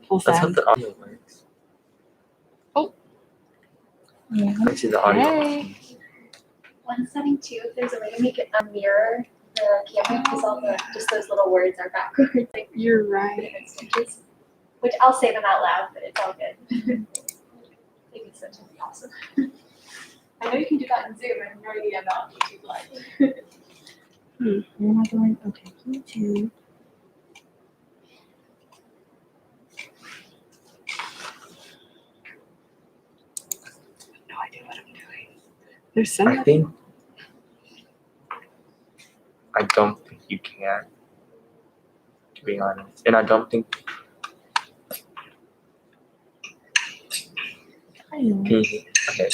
full Let's sound. hope the audio works. Oh. Yeah. I see the audio. Hey. One setting too, if there's a way to make it mirror the camera, because all the just those little words are backwards. Like You're right. stitches, which I'll say them out loud, but it's all good. Maybe such would be awesome. I know you can do that in Zoom. I have no idea about YouTube Live. Where am I going? Okay, YouTube. No idea what I'm doing. There's some. I don't think you can, to be honest. And I don't think. I know. Can you hear? Okay.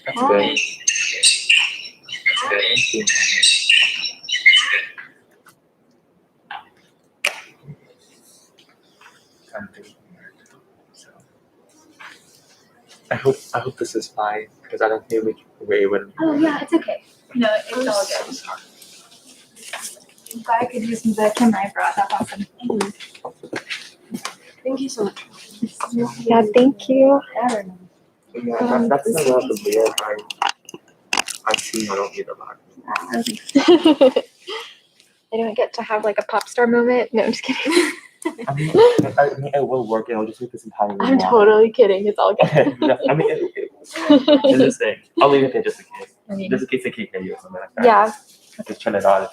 That's good. That's good. Thank you. I'm thinking that, so. I hope this is fine because I don't think we're able to. Oh yeah, it's okay. No, it's all good. I'm glad I could use the camera I brought. That's awesome. Thank you so much. Yeah, thank you. Yeah, that's not one of the weird I see. I don't need a lot. I don't get to have like a pop star moment. No, I'm just kidding. I mean, it will work, and I'll just make this entire room. I'm totally kidding. It's all good. No, I mean, it's just saying. I'll leave it there just in case. I mean, Just in case they can't hear you or something like that. yeah. Just turn it on.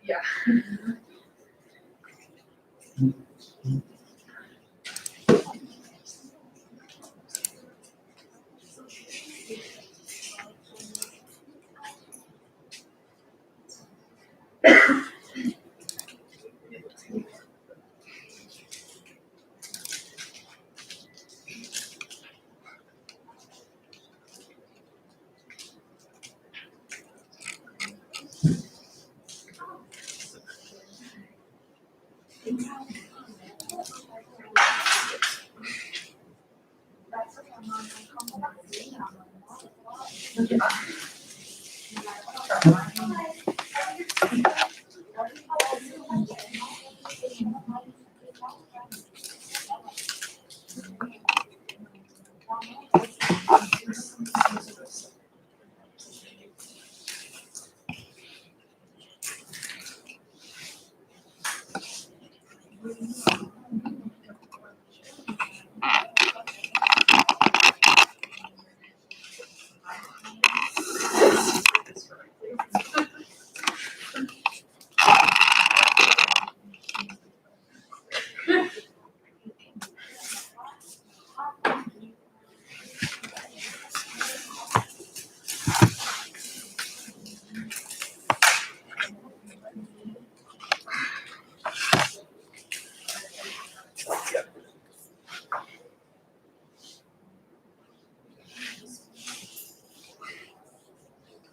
Yeah.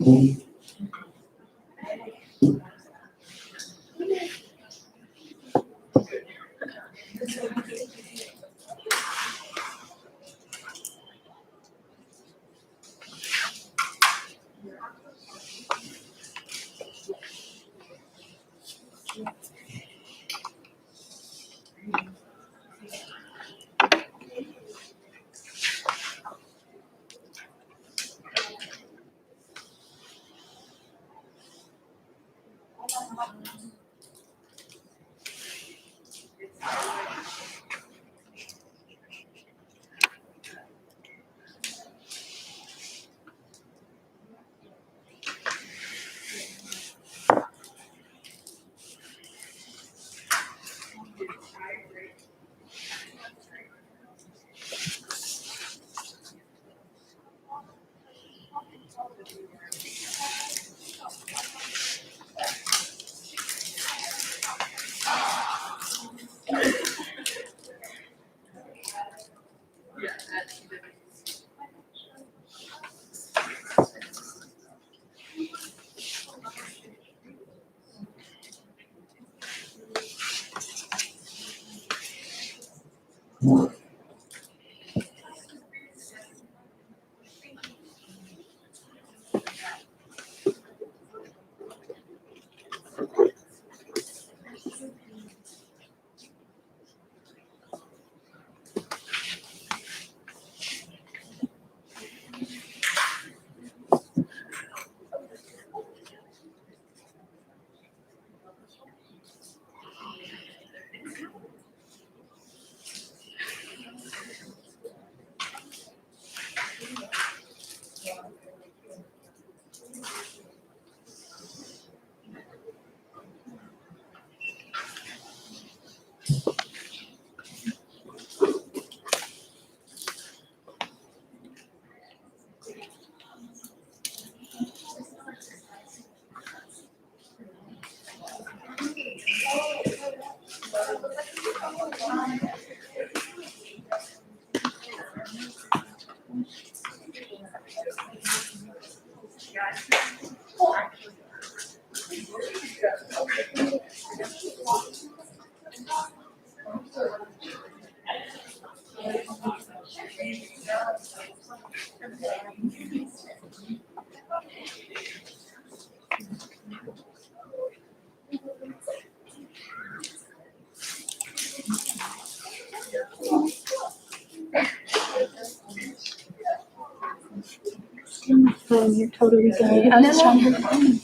Oh, you're totally good. I was just trying to.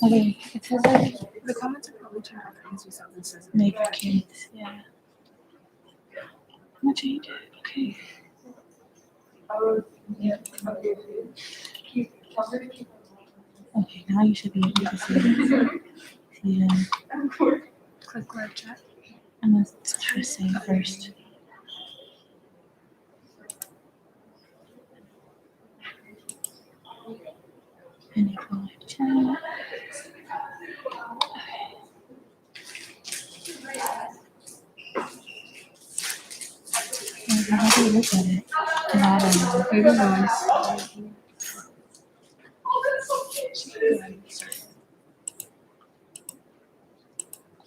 Okay, it says like The comments are probably turned off because we saw this as make kids. Yeah. I'm gonna change it. Okay. Okay, now you should be able to see it. Yeah. click live chat. I'm gonna try to save first. enable live chat. How do you look at it? And I don't know. Maybe voice.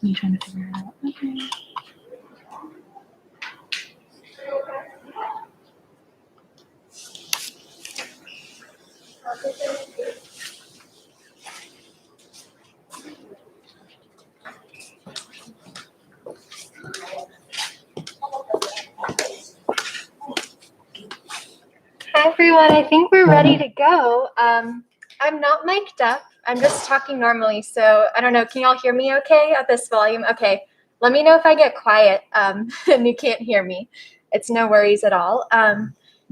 Me trying to figure it out. Okay. Hi everyone, I think we're ready to go. I'm not mic'd up, I'm just talking normally, so I don't know, can y'all hear me okay at this volume? Okay, let me know if I get quiet and you can't hear me. It's no worries at all.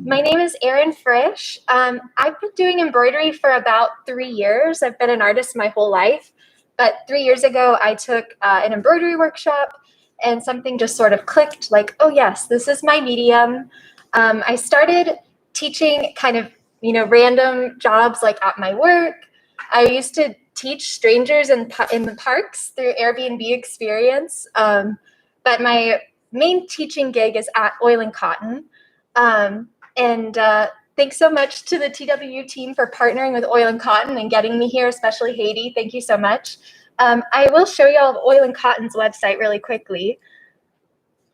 My name is Erin Frisch. I've been doing embroidery for about 3 years. I've been an artist my whole life, but 3 years ago I took an embroidery workshop and something just sort of clicked, like, oh yes, this is my medium. I started teaching kind of, random jobs like at my work. I used to teach strangers in the parks through Airbnb experience. But my main teaching gig is at Oil and Cotton. And thanks so much to the TWU team for partnering with Oil and Cotton and getting me here, especially Haiti. Thank you so much. I will show you all Oil and Cotton's website really quickly.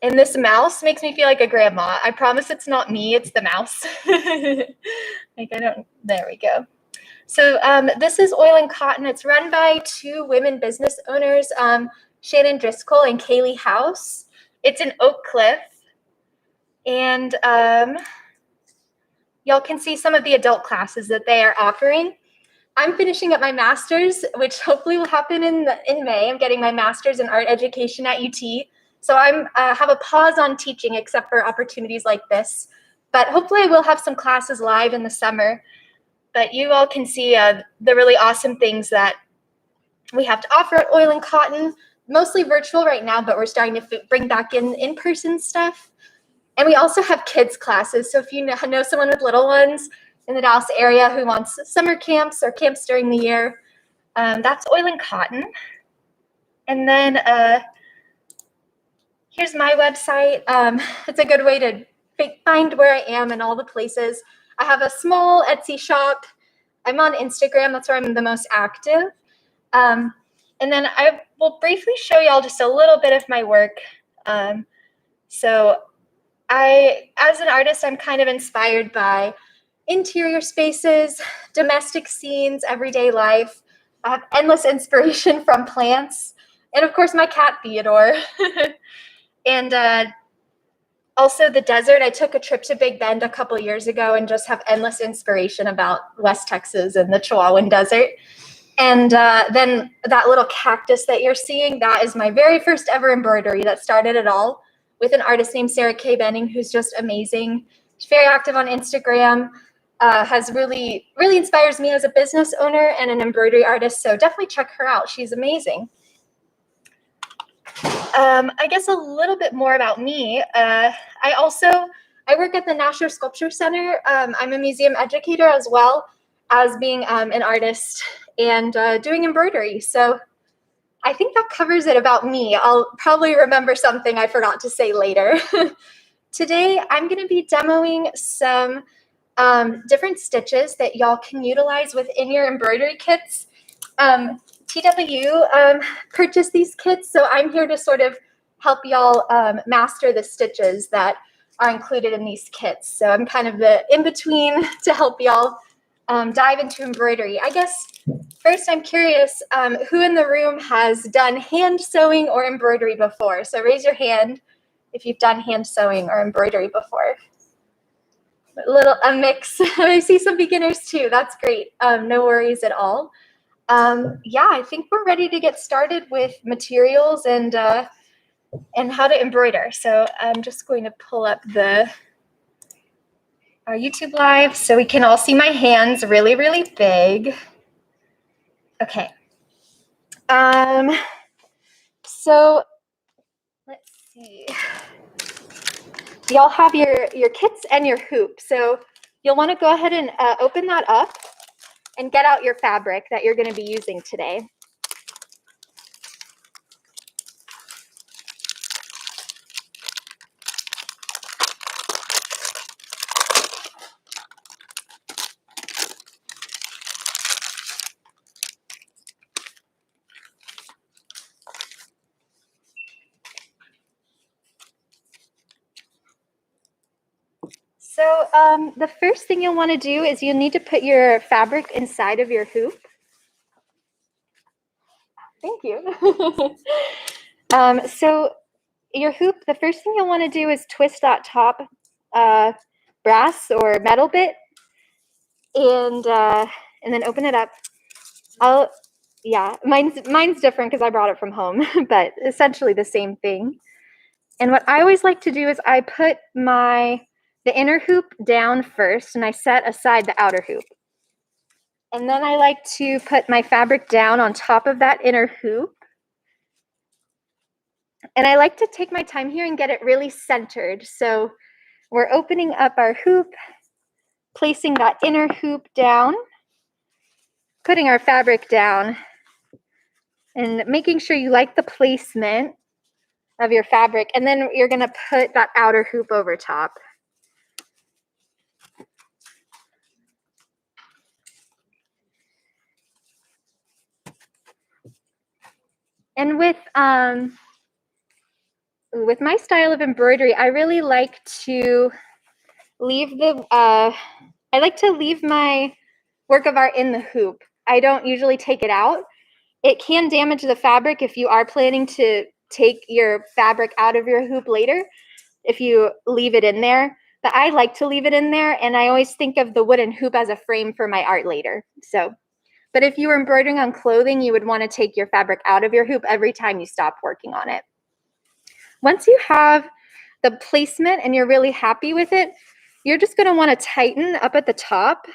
And this mouse makes me feel like a grandma. I promise it's not me, it's the mouse. There we go. So this is Oil and Cotton. It's run by 2 women business owners, Shannon Driscoll and Kaylee House. It's in Oak Cliff. And y'all can see some of the adult classes that they are offering. I'm finishing up my master's, which hopefully will happen in May. I'm getting my master's in art education at UT. So I have a pause on teaching except for opportunities like this. But hopefully I will have some classes live in the summer. But you all can see the really awesome things that we have to offer at Oil and Cotton. Mostly virtual right now, but we're starting to bring back in-person stuff. And we also have kids classes. So if you know someone with little ones in the Dallas area who wants summer camps or camps during the year, that's Oil and Cotton. And then here's my website. It's a good way to find where I am and all the places. I have a small Etsy shop. I'm on Instagram. That's where I'm the most active. And then I will briefly show y'all just a little bit of my work. So as an artist, I'm kind of inspired by interior spaces, domestic scenes, everyday life. I have endless inspiration from plants, and of course my cat Theodore. And also the desert. I took a trip to Big Bend a couple years ago and just have endless inspiration about West Texas and the Chihuahuan Desert. And then that little cactus that you're seeing, that is my very first ever embroidery that started it all with an artist named Sarah K. Benning, who's just amazing. She's very active on Instagram, has really inspires me as a business owner and an embroidery artist. So definitely check her out. She's amazing. I guess a little bit more about me. I work at the Nasher Sculpture Center. I'm a museum educator as well as being an artist and doing embroidery. So I think that covers it about me. I'll probably remember something I forgot to say later. Today, I'm going to be demoing some different stitches that y'all can utilize within your embroidery kits. TWU purchased these kits, so I'm here to sort of help y'all master the stitches that are included in these kits. So I'm kind of the in-between to help y'all dive into embroidery. I guess first I'm curious, who in the room has done hand sewing or embroidery before? So raise your hand if you've done hand sewing or embroidery before. A mix. I see some beginners too. That's great. No worries at all. Yeah, I think we're ready to get started with materials and how to embroider. So I'm just going to pull up our YouTube live so we can all see my hands really big. Okay. So let's see. Y'all have your kits and your hoop. So you'll want to go ahead and open that up. and get out your fabric that you're going to be using today. So the first thing you'll want to do is you'll need to put your fabric inside of your hoop. Thank you. So your hoop, the first thing you'll want to do is twist that top brass or metal bit, and then open it up. Yeah, mine's different because I brought it from home, but essentially the same thing. And what I always like to do is I put the inner hoop down first, and I set aside the outer hoop. And then I like to put my fabric down on top of that inner hoop. And I like to take my time here and get it really centered. So we're opening up our hoop, placing that inner hoop down, putting our fabric down, and making sure you like the placement of your fabric. And then you're going to put that outer hoop over top. And with my style of embroidery, I really like to leave my work of art in the hoop. I don't usually take it out. It can damage the fabric if you are planning to take your fabric out of your hoop later, if you leave it in there. But I like to leave it in there, and I always think of the wooden hoop as a frame for my art later. But if you were embroidering on clothing, you would want to take your fabric out of your hoop every time you stop working on it. Once you have the placement and you're really happy with it, you're just going to want to tighten up at the top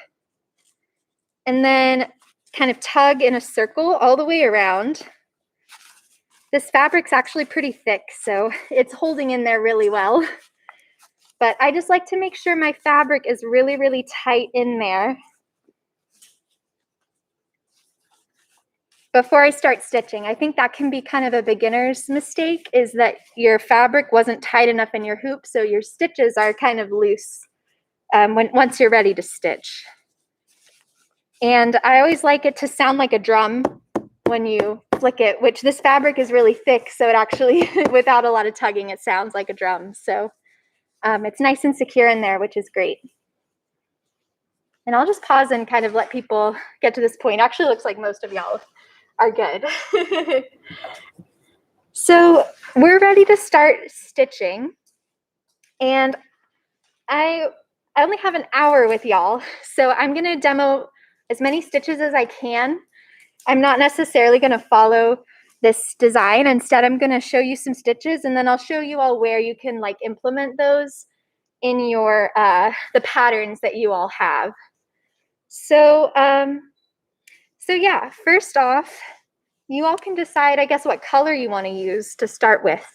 and then kind of tug in a circle all the way around. This fabric's actually pretty thick, so it's holding in there really well. But I just like to make sure my fabric is really, really tight in there before I start stitching. I think that can be kind of a beginner's mistake, is that your fabric wasn't tight enough in your hoop, so your stitches are kind of loose once you're ready to stitch. And I always like it to sound like a drum when you flick it, which this fabric is really thick, so it actually, without a lot of tugging, it sounds like a drum. So it's nice and secure in there, which is great. And I'll just pause and kind of let people get to this point. Actually, looks like most of y'all are good. So we're ready to start stitching. And I only have an hour with y'all, so I'm going to demo as many stitches as I can. I'm not necessarily going to follow this design. Instead, I'm going to show you some stitches, and then I'll show you all where you can like implement those in your the patterns that you all have. So yeah, first off, you all can decide, I guess, what color you want to use to start with.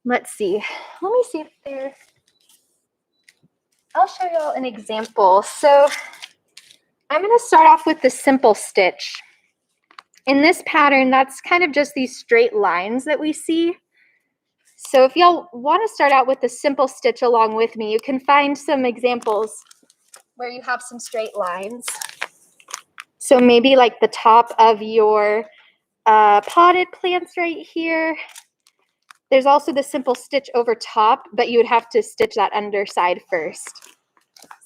Let's see. Let me see if there. I'll show you all an example. So I'm going to start off with the simple stitch. In this pattern, that's kind of just these straight lines that we see. So if y'all want to start out with the simple stitch along with me, you can find some examples where you have some straight lines. So maybe like the top of your potted plants right here. There's also the simple stitch over top, but you would have to stitch that underside first.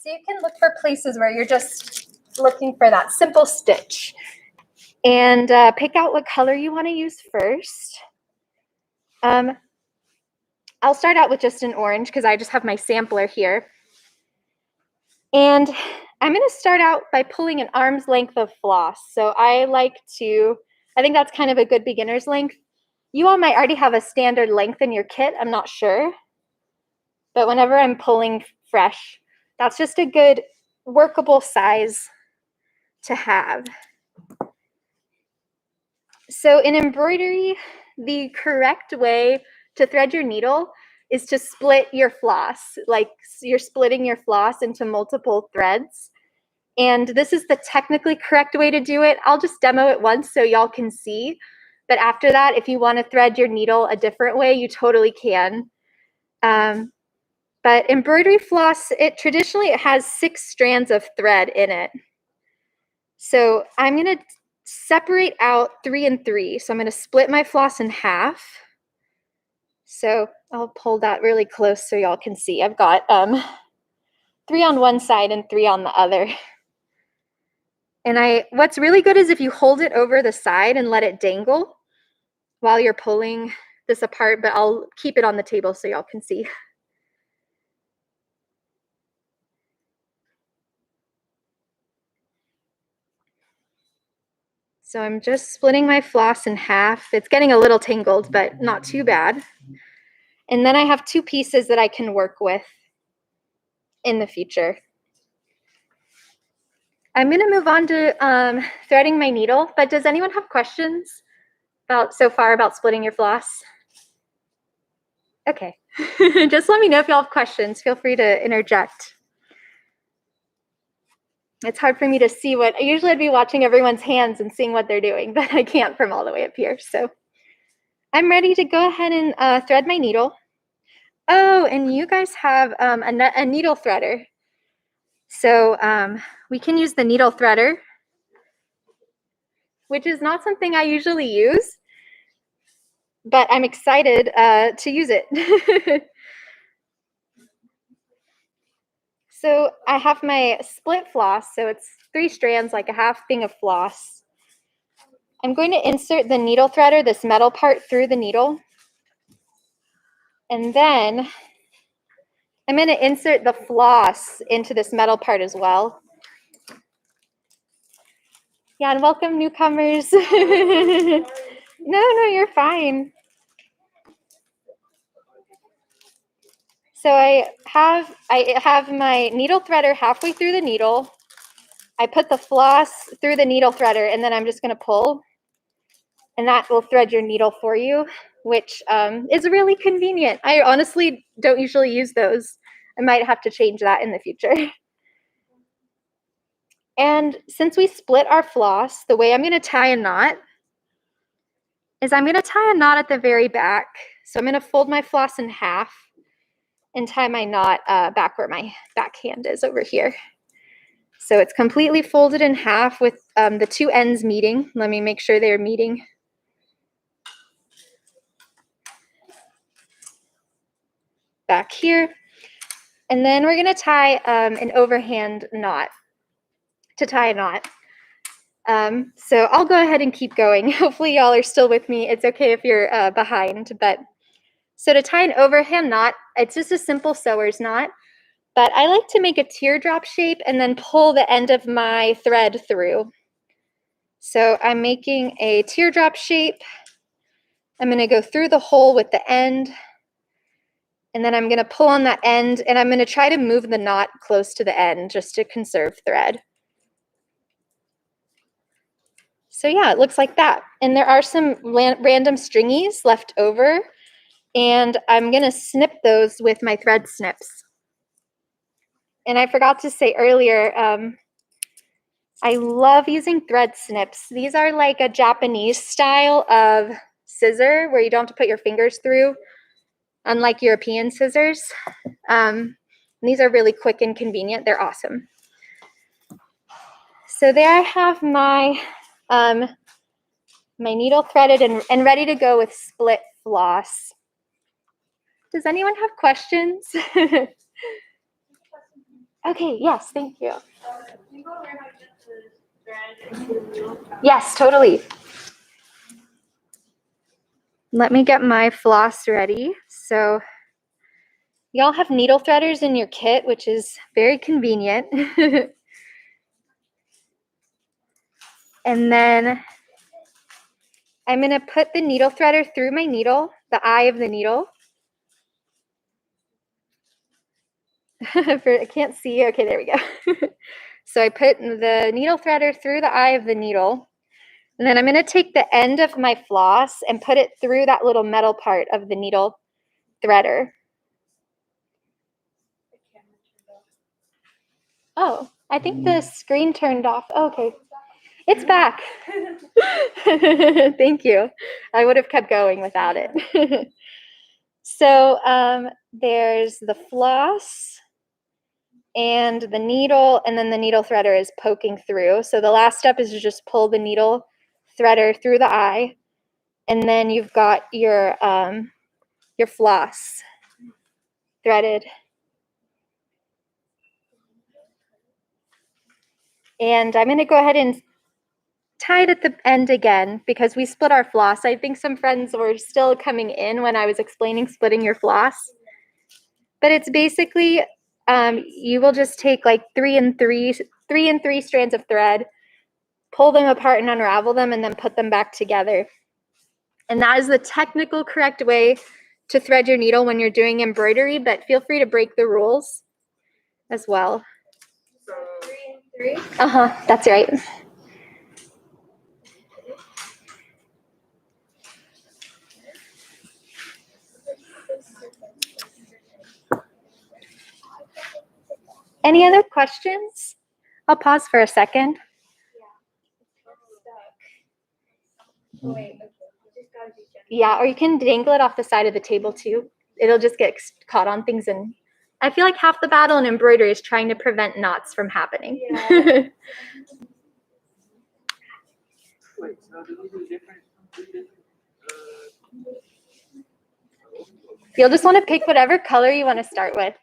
So you can look for places where you're just looking for that simple stitch. And pick out what color you want to use first. I'll start out with just an orange because I just have my sampler here. And I'm going to start out by pulling an arm's length of floss. So I think that's kind of a good beginner's length. You all might already have a standard length in your kit, I'm not sure. But whenever I'm pulling fresh, that's just a good workable size to have. So in embroidery, the correct way to thread your needle is to split your floss. Like you're splitting your floss into multiple threads. And this is the technically correct way to do it. I'll just demo it once so y'all can see. But after that, if you want to thread your needle a different way, you totally can. But embroidery floss, traditionally it has 6 strands of thread in it. So I'm going to separate out 3 and 3. So I'm going to split my floss in half. So I'll pull that really close so y'all can see. I've got 3 on one side and 3 on the other. And what's really good is if you hold it over the side and let it dangle while you're pulling this apart, but I'll keep it on the table so y'all can see. So I'm just splitting my floss in half. It's getting a little tangled, but not too bad. And then I have 2 pieces that I can work with in the future. I'm going to move on to threading my needle, but does anyone have questions so far about splitting your floss? Okay, just let me know if y'all have questions. Feel free to interject. It's hard for me to see usually I'd be watching everyone's hands and seeing what they're doing, but I can't from all the way up here. So I'm ready to go ahead and thread my needle. Oh, and you guys have a needle threader. So we can use the needle threader, which is not something I usually use, but I'm excited to use it. So I have my split floss, so it's 3 strands, like a half thing of floss. I'm going to insert the needle threader, this metal part, through the needle. And then I'm going to insert the floss into this metal part as well. Yeah, and welcome newcomers. No, you're fine. So I have my needle threader halfway through the needle. I put the floss through the needle threader, and then I'm just going to pull. And that will thread your needle for you, which is really convenient. I honestly don't usually use those. I might have to change that in the future. And since we split our floss, the way I'm going to tie a knot is I'm going to tie a knot at the very back. So I'm going to fold my floss in half and tie my knot back where my backhand is over here. So it's completely folded in half with the 2 ends meeting. Let me make sure they're meeting. Back here. And then we're going to tie an overhand knot to tie a knot. So I'll go ahead and keep going. Hopefully y'all are still with me. It's okay if you're behind. But so to tie an overhand knot, it's just a simple sewer's knot. But I like to make a teardrop shape and then pull the end of my thread through. So I'm making a teardrop shape. I'm going to go through the hole with the end. And then I'm going to pull on that end, and I'm going to try to move the knot close to the end just to conserve thread. So yeah, it looks like that. And there are some random stringies left over, and I'm going to snip those with my thread snips. And I forgot to say earlier, I love using thread snips. These are like a Japanese style of scissor where you don't have to put your fingers through, unlike European scissors. These are really quick and convenient. They're awesome. So there I have my my needle threaded and ready to go with split floss. Does anyone have questions? Okay, yes, thank you. Yes, totally. Let me get my floss ready. So y'all have needle threaders in your kit, which is very convenient. And then I'm going to put the needle threader through my needle, the eye of the needle. I can't see. Okay, there we go. So I put the needle threader through the eye of the needle. And then I'm going to take the end of my floss and put it through that little metal part of the needle threader. Oh, I think the screen turned off. Okay, it's back. Thank you. I would have kept going without it. So there's the floss and the needle, and then the needle threader is poking through. So the last step is to just pull the needle threader through the eye, and then you've got your floss threaded. And I'm going to go ahead and tie it at the end again because we split our floss. I think some friends were still coming in when I was explaining splitting your floss. But it's basically, you will just take like three and three strands of thread, pull them apart and unravel them, and then put them back together. And that is the technical correct way to thread your needle when you're doing embroidery, but feel free to break the rules as well. So 3 and 3. That's right. Any other questions? I'll pause for a second. Yeah, or you can dangle it off the side of the table too. It'll just get caught on things, and I feel like half the battle in embroidery is trying to prevent knots from happening. Yeah. Wait, so do we do different? You'll just want to pick whatever color you want to start with.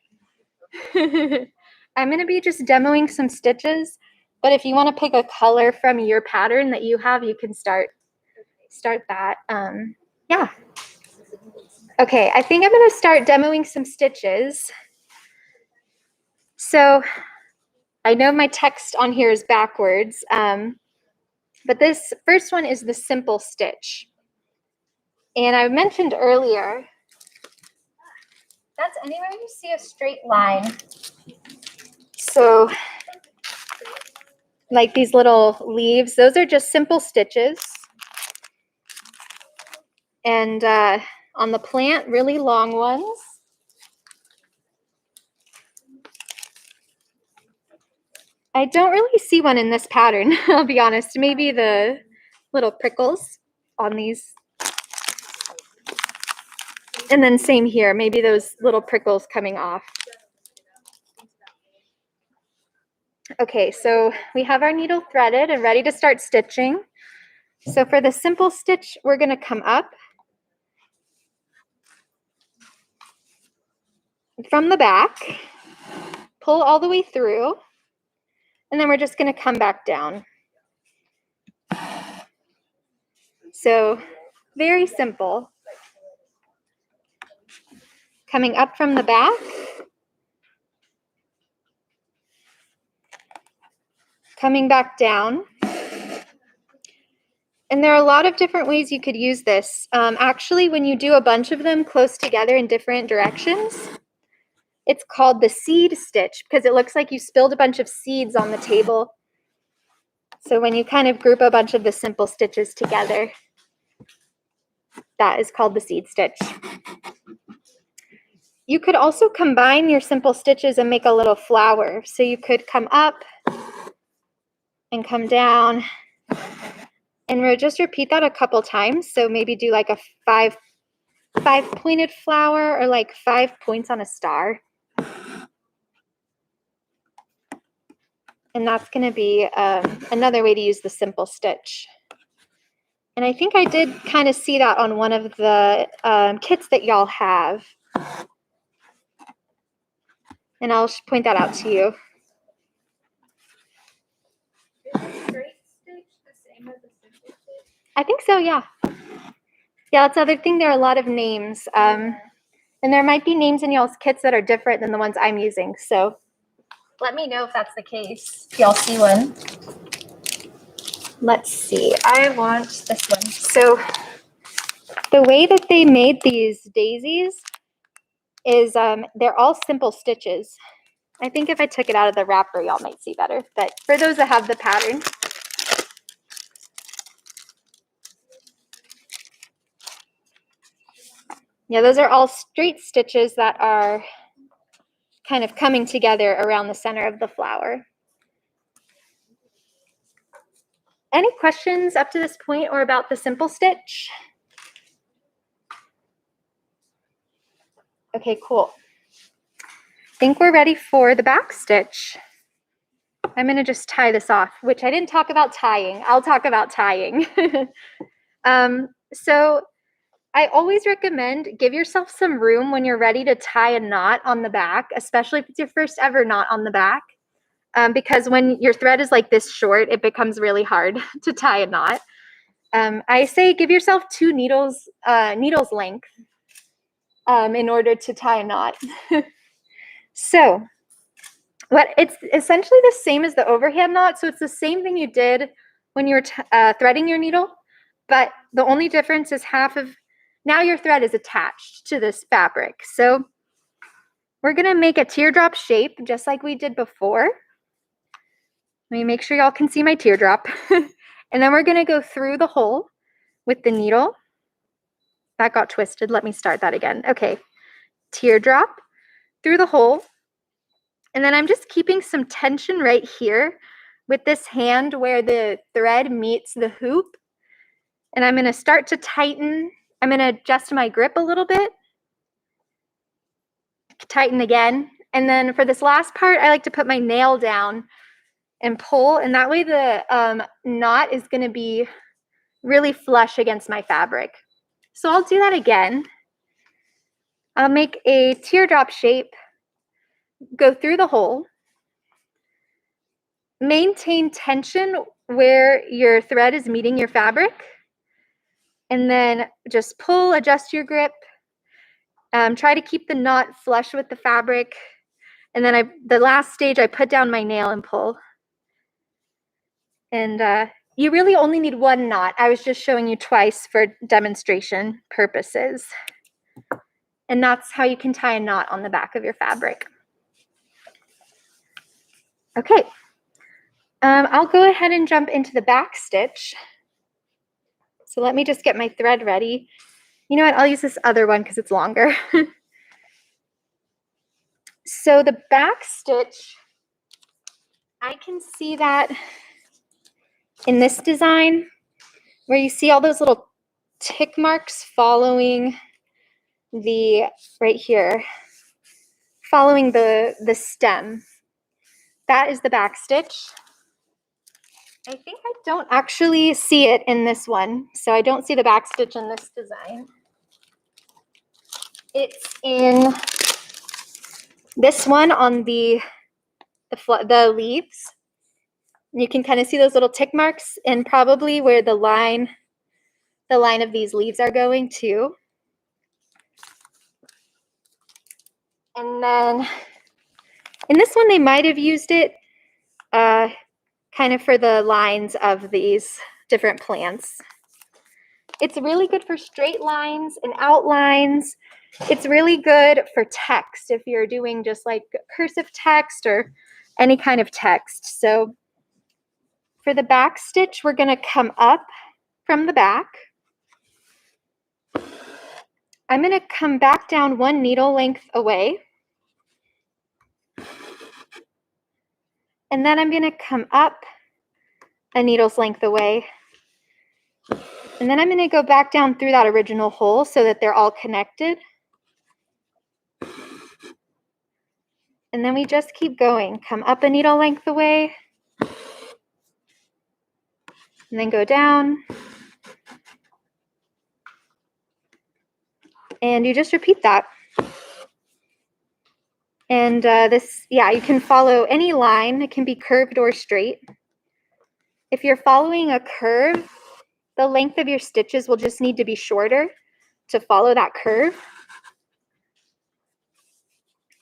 I'm going to be just demoing some stitches, but if you want to pick a color from your pattern that you have, you can start that. Yeah. Okay, I think I'm going to start demoing some stitches. So I know my text on here is backwards, but this first one is the simple stitch. And I mentioned earlier, that's anywhere you see a straight line. So like these little leaves, those are just simple stitches. And on the plant, really long ones. I don't really see one in this pattern, I'll be honest. Maybe the little prickles on these. And then same here, maybe those little prickles coming off. Okay, so we have our needle threaded and ready to start stitching. So for the simple stitch, we're going to come up from the back, pull all the way through, and then we're just going to come back down. So very simple. Coming up from the back, coming back down. And there are a lot of different ways you could use this. Actually, when you do a bunch of them close together in different directions, it's called the seed stitch because it looks like you spilled a bunch of seeds on the table. So when you kind of group a bunch of the simple stitches together, that is called the seed stitch. You could also combine your simple stitches and make a little flower. So you could come up and come down. And we'll just repeat that a couple times. So maybe do like a five pointed flower or like 5 points on a star. And that's going to be another way to use the simple stitch. And I think I did kind of see that on one of the kits that y'all have. And I'll point that out to you. I think so, yeah. Yeah, that's the other thing. There are a lot of names. And there might be names in y'all's kits that are different than the ones I'm using. So let me know if that's the case, if y'all see one. Let's see. I want this one. So the way that they made these daisies is they're all simple stitches. I think if I took it out of the wrapper, y'all might see better. But for those that have the pattern, yeah, those are all straight stitches that are kind of coming together around the center of the flower. Any questions up to this point or about the simple stitch? Okay, cool. I think we're ready for the back stitch. I'm going to just tie this off, which I didn't talk about tying. I'll talk about tying. So I always recommend give yourself some room when you're ready to tie a knot on the back, especially if it's your first ever knot on the back, because when your thread is like this short, it becomes really hard to tie a knot. I say give yourself 2 needles length in order to tie a knot. So it's essentially the same as the overhand knot. So it's the same thing you did when you were threading your needle, but the only difference is now your thread is attached to this fabric. So we're gonna make a teardrop shape just like we did before. Let me make sure y'all can see my teardrop. And then we're gonna go through the hole with the needle. That got twisted. Let me start that again. Okay, teardrop through the hole. And then I'm just keeping some tension right here with this hand where the thread meets the hoop. And I'm gonna start to tighten. I'm gonna adjust my grip a little bit. Tighten again. And then for this last part, I like to put my nail down and pull. And that way the knot is gonna be really flush against my fabric. So I'll do that again. I'll make a teardrop shape, go through the hole, maintain tension where your thread is meeting your fabric, and then just pull, adjust your grip. Try to keep the knot flush with the fabric. And then the last stage, I put down my nail and pull. And you really only need 1 knot. I was just showing you twice for demonstration purposes. And that's how you can tie a knot on the back of your fabric. Okay, I'll go ahead and jump into the back stitch. So let me just get my thread ready. You know what, I'll use this other one because it's longer. So the back stitch, I can see that in this design where you see all those little tick marks following right here, following the stem. That is the back stitch. I think I don't actually see it in this one, so I don't see the back stitch in this design. It's in this one on the leaves. You can kind of see those little tick marks and probably where the line of these leaves are going too. And then in this one, they might have used it kind of for the lines of these different plants. It's really good for straight lines and outlines. It's really good for text if you're doing just like cursive text or any kind of text. So for the back stitch, we're going to come up from the back. I'm going to come back down 1 needle length away. And then I'm going to come up a needle's length away. And then I'm going to go back down through that original hole so that they're all connected. And then we just keep going. Come up a needle length away. And then go down. And you just repeat that. And you can follow any line. It can be curved or straight. If you're following a curve, the length of your stitches will just need to be shorter to follow that curve.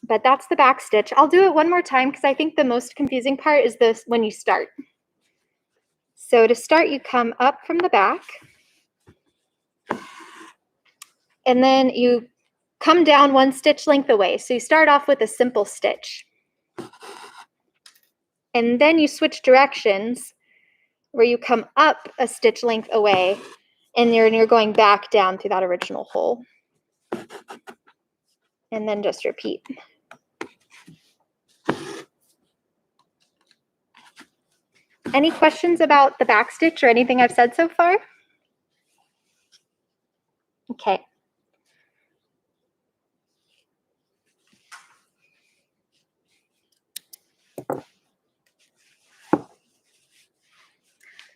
But that's the back stitch. I'll do it one more time because I think the most confusing part is this when you start. So to start, you come up from the back. And then you come down 1 stitch length away. So you start off with a simple stitch. And then you switch directions where you come up a stitch length away and you're going back down through that original hole. And then just repeat. Any questions about the back stitch or anything I've said so far? Okay.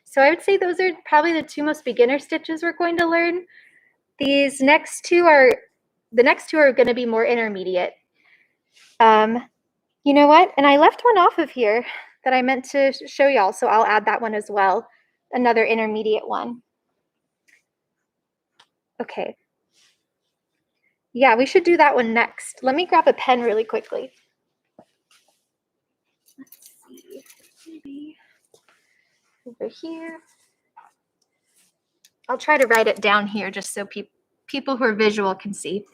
So I would say those are probably the two most beginner stitches we're going to learn. The next two are going to be more intermediate. You know what? And I left one off of here that I meant to show y'all, so I'll add that one as well. Another intermediate one. Okay. Yeah, we should do that one next. Let me grab a pen really quickly. Let's see. Maybe over here. I'll try to write it down here just so people who are visual can see.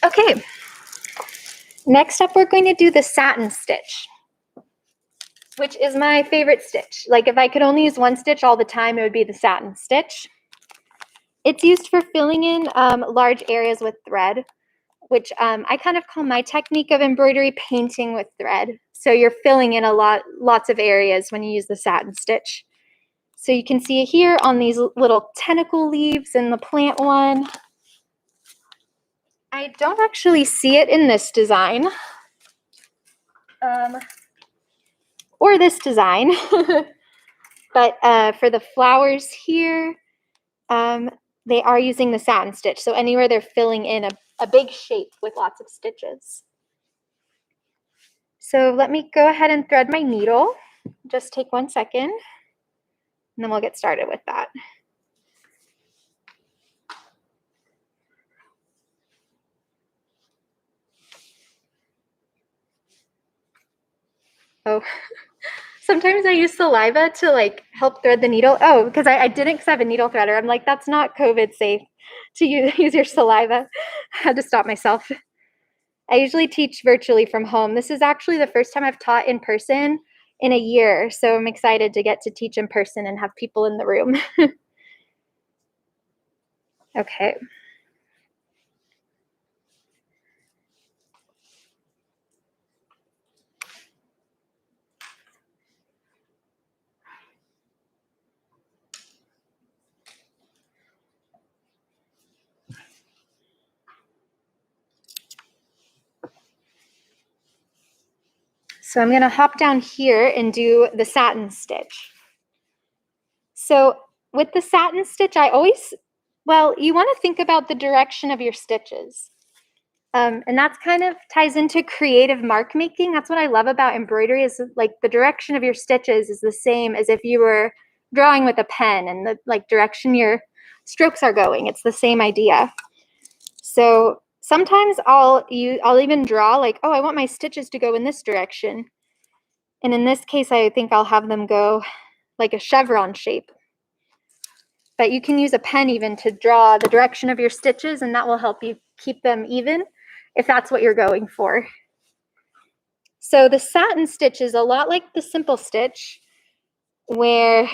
Okay. Next up, we're going to do the satin stitch, which is my favorite stitch. Like if I could only use one stitch all the time, it would be the satin stitch. It's used for filling in large areas with thread, which I kind of call my technique of embroidery painting with thread. So you're filling in lots of areas when you use the satin stitch. So you can see it here on these little tentacle leaves in the plant one. I don't actually see it in this design. Or this design. But for the flowers here, they are using the satin stitch. So anywhere they're filling in a big shape with lots of stitches. So let me go ahead and thread my needle. Just take 1 second, and then we'll get started with that. Oh, sometimes I use saliva to like help thread the needle. Oh, because I didn't, because I have a needle threader. I'm like, that's not COVID safe to use your saliva. I had to stop myself. I usually teach virtually from home. This is actually the first time I've taught in person in a year. So I'm excited to get to teach in person and have people in the room. Okay. So I'm going to hop down here and do the satin stitch. So with the satin stitch, you want to think about the direction of your stitches. And that's kind of ties into creative mark making. That's what I love about embroidery is like the direction of your stitches is the same as if you were drawing with a pen and the like direction your strokes are going. It's the same idea. So sometimes I'll even draw like, oh, I want my stitches to go in this direction. And in this case, I think I'll have them go like a chevron shape. But you can use a pen even to draw the direction of your stitches, and that will help you keep them even if that's what you're going for. So the satin stitch is a lot like the simple stitch, where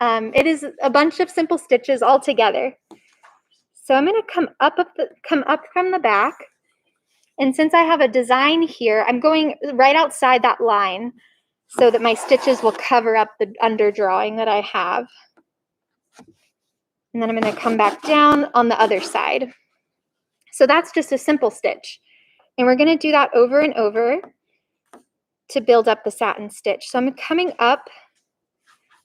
it is a bunch of simple stitches all together. So I'm going to come up from the back, and since I have a design here, I'm going right outside that line so that my stitches will cover up the underdrawing that I have. And then I'm going to come back down on the other side. So that's just a simple stitch. And we're going to do that over and over to build up the satin stitch. So I'm coming up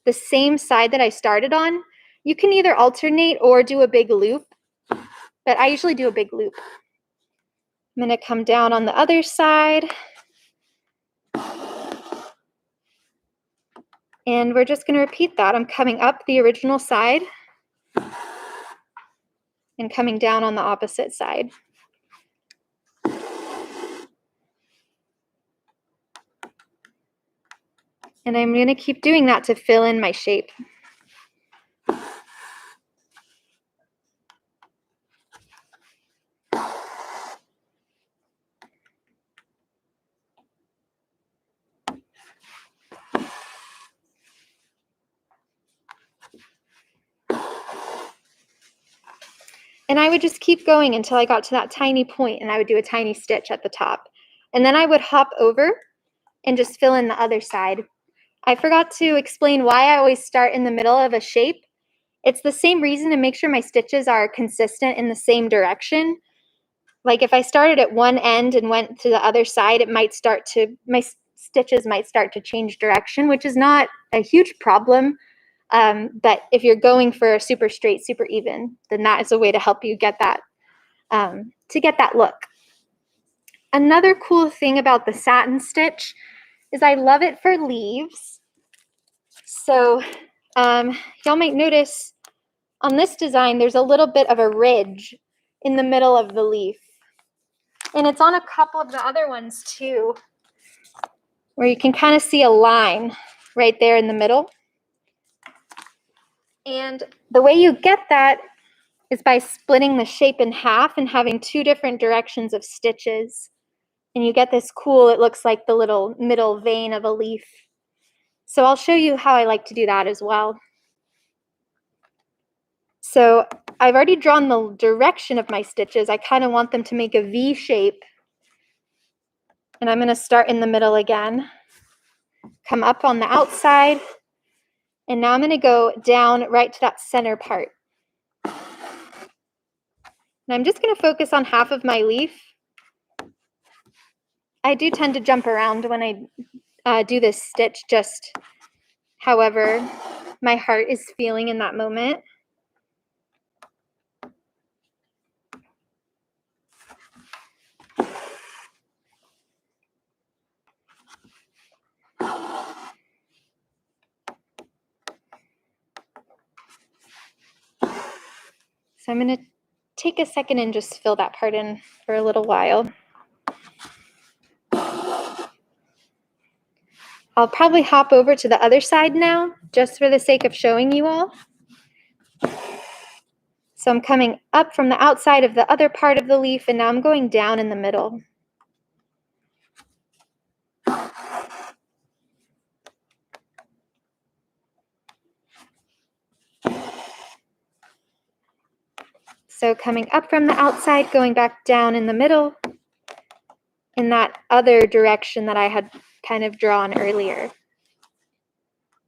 the same side that I started on. You can either alternate or do a big loop, but I usually do a big loop. I'm going to come down on the other side. And we're just going to repeat that. I'm coming up the original side and coming down on the opposite side. And I'm going to keep doing that to fill in my shape. And I would just keep going until I got to that tiny point, and I would do a tiny stitch at the top. And then I would hop over and just fill in the other side. I forgot to explain why I always start in the middle of a shape. It's the same reason to make sure my stitches are consistent in the same direction. Like if I started at one end and went to the other side, my stitches might start to change direction, which is not a huge problem. But if you're going for super straight, super even, then that is a way to help you get that, look. Another cool thing about the satin stitch is I love it for leaves. So y'all might notice on this design, there's a little bit of a ridge in the middle of the leaf. And it's on a couple of the other ones too, where you can kind of see a line right there in the middle. And the way you get that is by splitting the shape in half and having two different directions of stitches. And you get this cool, it looks like the little middle vein of a leaf. So I'll show you how I like to do that as well. So I've already drawn the direction of my stitches. I kind of want them to make a V shape. And I'm going to start in the middle again, come up on the outside, and now I'm going to go down right to that center part. And I'm just going to focus on half of my leaf. I do tend to jump around when I do this stitch, just however my heart is feeling in that moment. So I'm going to take a second and just fill that part in for a little while. I'll probably hop over to the other side now, just for the sake of showing you all. So I'm coming up from the outside of the other part of the leaf, and now I'm going down in the middle. So coming up from the outside, going back down in the middle in that other direction that I had kind of drawn earlier.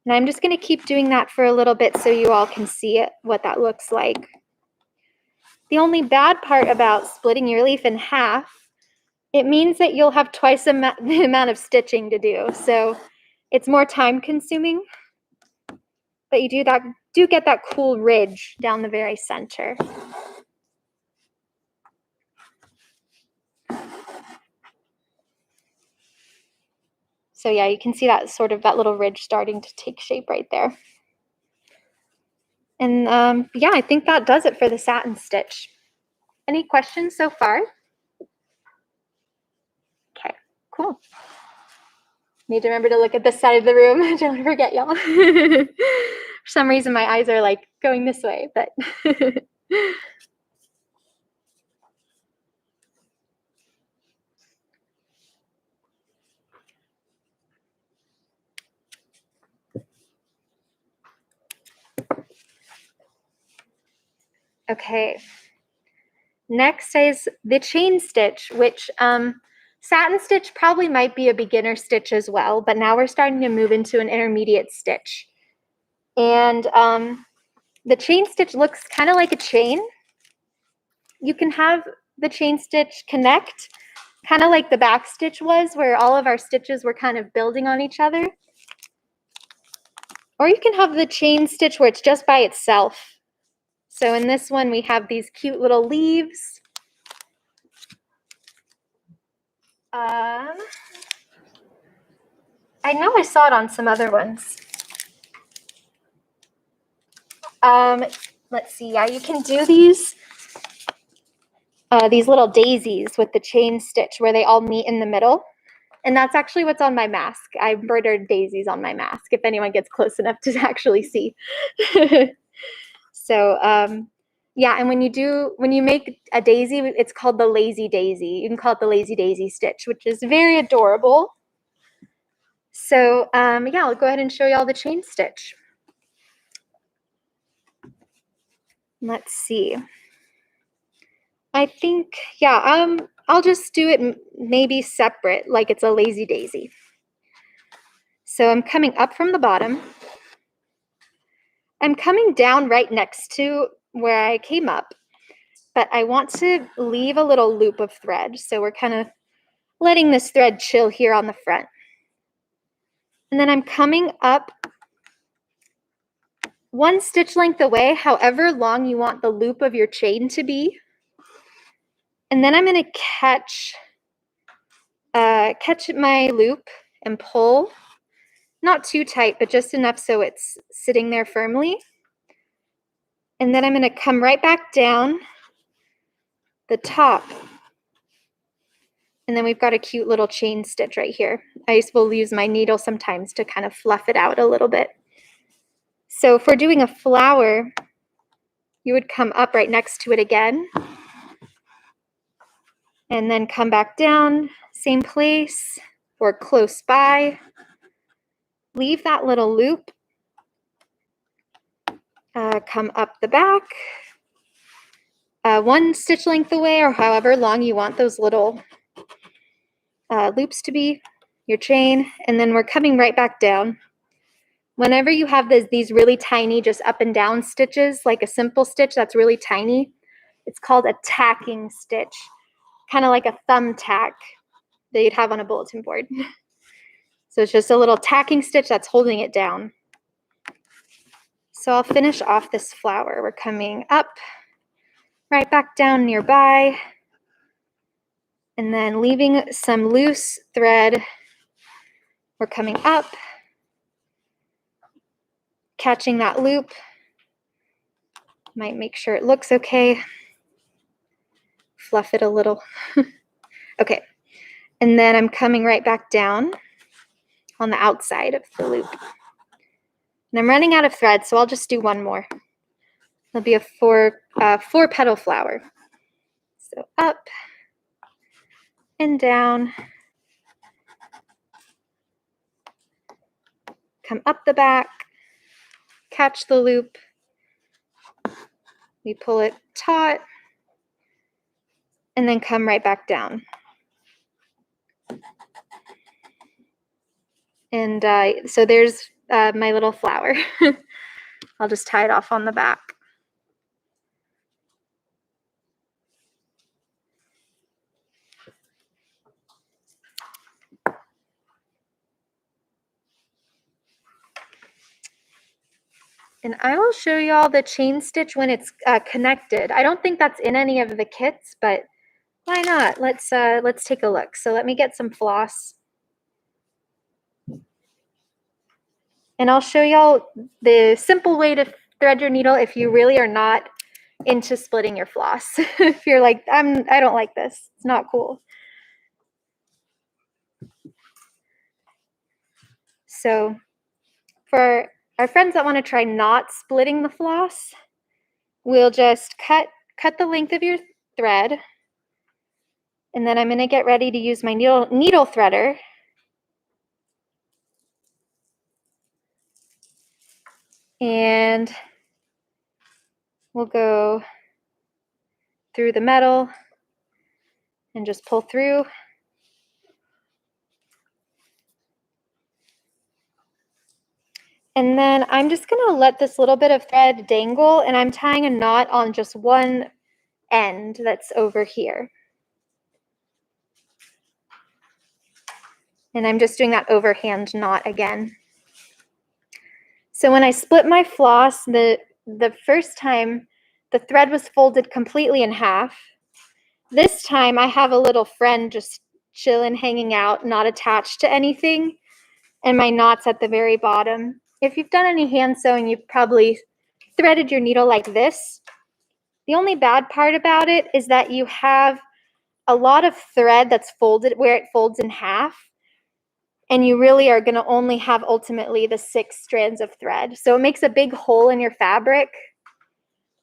And I'm just going to keep doing that for a little bit so you all can see it, what that looks like. The only bad part about splitting your leaf in half, it means that you'll have twice the amount of stitching to do. So it's more time consuming, but you do get that cool ridge down the very center. So yeah, you can see that that little ridge starting to take shape right there. And yeah, I think that does it for the satin stitch. Any questions so far? Okay, cool. Need to remember to look at this side of the room. Don't want to forget, y'all. For some reason, my eyes are like going this way, but. Okay. Next is the chain stitch, which satin stitch probably might be a beginner stitch as well, but now we're starting to move into an intermediate stitch. And the chain stitch looks kind of like a chain. You can have the chain stitch connect, kind of like the back stitch was, where all of our stitches were kind of building on each other. Or you can have the chain stitch where it's just by itself. So in this one, we have these cute little leaves. I know I saw it on some other ones. Let's see. Yeah, you can do these little daisies with the chain stitch where they all meet in the middle. And that's actually what's on my mask. I embroidered daisies on my mask, if anyone gets close enough to actually see. So yeah, and when you make a daisy, it's called the lazy daisy. You can call it the lazy daisy stitch, which is very adorable. So yeah, I'll go ahead and show you all the chain stitch. Let's see. I think, yeah, I'll just do it maybe separate, like it's a lazy daisy. So I'm coming up from the bottom. I'm coming down right next to where I came up, but I want to leave a little loop of thread. So we're kind of letting this thread chill here on the front. And then I'm coming up 1 stitch length away, however long you want the loop of your chain to be. And then I'm going to catch my loop and pull, not too tight, but just enough so it's sitting there firmly. And then I'm going to come right back down the top. And then we've got a cute little chain stitch right here. I will use my needle sometimes to kind of fluff it out a little bit. So if we're doing a flower, you would come up right next to it again. And then come back down, same place or close by. Leave that little loop. Come up the back. 1 stitch length away, or however long you want those little loops to be, your chain, and then we're coming right back down. Whenever you have these really tiny just up and down stitches, like a simple stitch that's really tiny, it's called a tacking stitch, kind of like a thumb tack that you'd have on a bulletin board. So it's just a little tacking stitch that's holding it down. So I'll finish off this flower. We're coming up, right back down nearby, and then leaving some loose thread. We're coming up, catching that loop. Might make sure it looks okay. Fluff it a little. Okay, and then I'm coming right back down on the outside of the loop. And I'm running out of thread, so I'll just do one more. It'll be a four petal flower. So up and down. Come up the back, catch the loop. We pull it taut, and then come right back down. And so there's my little flower. I'll just tie it off on the back. And I will show you all the chain stitch when it's connected. I don't think that's in any of the kits, but why not? Let's take a look. So let me get some floss. And I'll show y'all the simple way to thread your needle if you really are not into splitting your floss. If you're like, I don't like this, it's not cool. So for our friends that want to try not splitting the floss, we'll just cut the length of your thread. And then I'm going to get ready to use my needle threader. And we'll go through the metal and just pull through. And then I'm just going to let this little bit of thread dangle, and I'm tying a knot on just one end that's over here. And I'm just doing that overhand knot again. So when I split my floss, the first time the thread was folded completely in half. This time I have a little friend just chilling, hanging out, not attached to anything, and my knot's at the very bottom. If you've done any hand sewing, you've probably threaded your needle like this. The only bad part about it is that you have a lot of thread that's folded where it folds in half, and you really are going to only have ultimately the 6 strands of thread. So it makes a big hole in your fabric